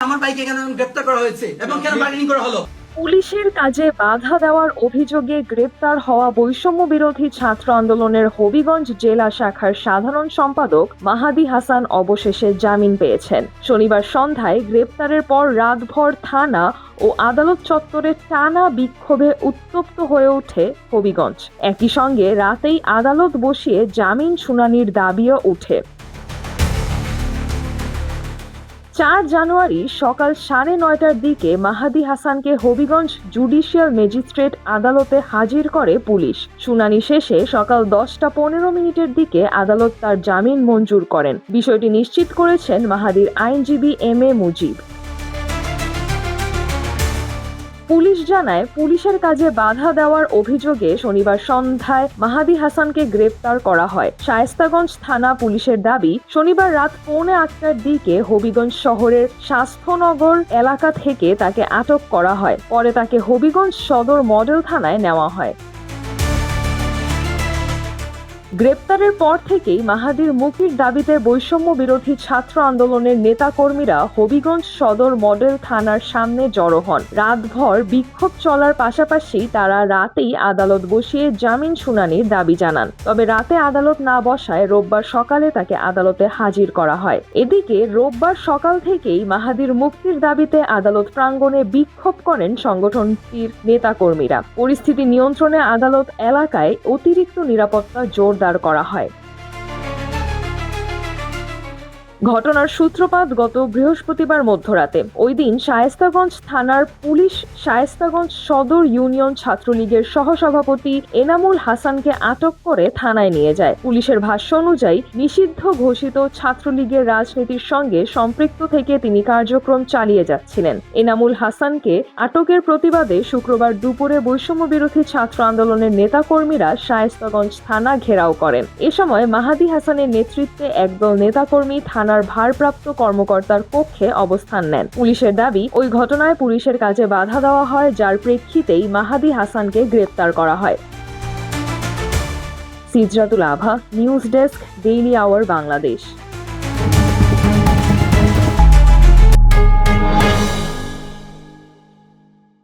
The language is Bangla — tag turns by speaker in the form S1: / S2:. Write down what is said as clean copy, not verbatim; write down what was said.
S1: আমার ভাইকে কেন গ্রেফতার করা হয়েছে এবং কেন বার্গেনিং করা হলো?
S2: পুলিশের কাজে বাধা দেওয়ার অভিযোগে গ্রেপ্তার হওয়া বৈষম্য বিরোধী ছাত্র আন্দোলনের হবিগঞ্জ জেলা শাখার সাধারণ সম্পাদক মাহাদি হাসান অবশেষে জামিন পেয়েছেন। শনিবার সন্ধ্যায় গ্রেপ্তারের পর রাতভর থানা ও আদালত চত্বরে টানা বিক্ষোভে উত্তপ্ত হয়ে ওঠে হবিগঞ্জ। একই সঙ্গে রাতেই আদালত বসিয়ে জামিন শুনানির দাবিও ওঠে। 4 জানুয়ারি সকাল 9:30টার দিকে মাহাদি হাসানকে হবিগঞ্জ জুডিশিয়াল ম্যাজিস্ট্রেট আদালতে হাজির করে পুলিশ। শুনানি শেষে সকাল 10:15 দিকে আদালত তার জামিন মঞ্জুর করেন। বিষয়টি নিশ্চিত করেছেন মাহাদির আইনজীবী এম.এ. মুজিব। পুলিশ জানায়, পুলিশের কাজে বাধা দেওয়ার অভিযোগে শনিবার সন্ধ্যায় মাহাদি হাসানকে গ্রেপ্তার করা হয়। শায়েস্তাগঞ্জ থানা পুলিশের দাবি, শনিবার রাত 7:45টার দিকে হবিগঞ্জ শহরের স্বাস্থ্যনগর এলাকা থেকে তাকে আটক করা হয়। পরে তাকে হবিগঞ্জ সদর মডেল থানায় নেওয়া হয়। গ্রেপ্তারের পর থেকেই মাহাদির মুক্তির দাবিতে বৈষম্য বিরোধী ছাত্র আন্দোলনের নেতাকর্মীরা হবিগঞ্জ সদর মডেল থানার সামনে জড়ো হন। রাতভর বিক্ষোভ চলার পাশাপাশি তারা রাতেই আদালত বসিয়ে জামিন শুনানির দাবি জানান। তবে রাতে আদালত না বসায় রোববার সকালে তাকে আদালতে হাজির করা হয়। এদিকে রোববার সকাল থেকেই মাহাদির মুক্তির দাবিতে আদালত প্রাঙ্গণে বিক্ষোভ করেন সংগঠনটির নেতাকর্মীরা। পরিস্থিতি নিয়ন্ত্রণে আদালত এলাকায় অতিরিক্ত নিরাপত্তা জোরদার করা হয়। ঘটনার সূত্রপাত গত বৃহস্পতিবার মধ্যরাতে। ওই দিন শায়েস্তাগঞ্জ থানার পুলিশ শায়েস্তাগঞ্জ সদর ইউনিয়ন ছাত্রলীগের সহসভাপতি এনামুল হাসানকে আটক করে থানায় নিয়ে যায়। পুলিশের ভাষ্য অনুযায়ী নিষিদ্ধ ঘোষিত ছাত্রলীগের রাজনীতির সঙ্গে সম্পৃক্ত থেকে তিনি কার্যক্রম চালিয়ে যাচ্ছিলেন। এনামুল হাসানকে আটকের প্রতিবাদে শুক্রবার দুপুরে বৈষম্য বিরোধী ছাত্র আন্দোলনের নেতাকর্মীরা শায়েস্তাগঞ্জ থানা ঘেরাও করেন। এ সময় মাহাদি হাসানের নেতৃত্বে একদল নেতাকর্মী থানার ভারপ্রাপ্ত কর্মকর্তার কক্ষে অবস্থান নেন। পুলিশের দাবি, ওই ঘটনায় পুলিশের কাজে বাধা দেওয়া হয়, যার প্রেক্ষিতেই মাহাদি হাসানকে গ্রেপ্তার করা হয়। Sijratul Abha, news desk, daily our Bangladesh.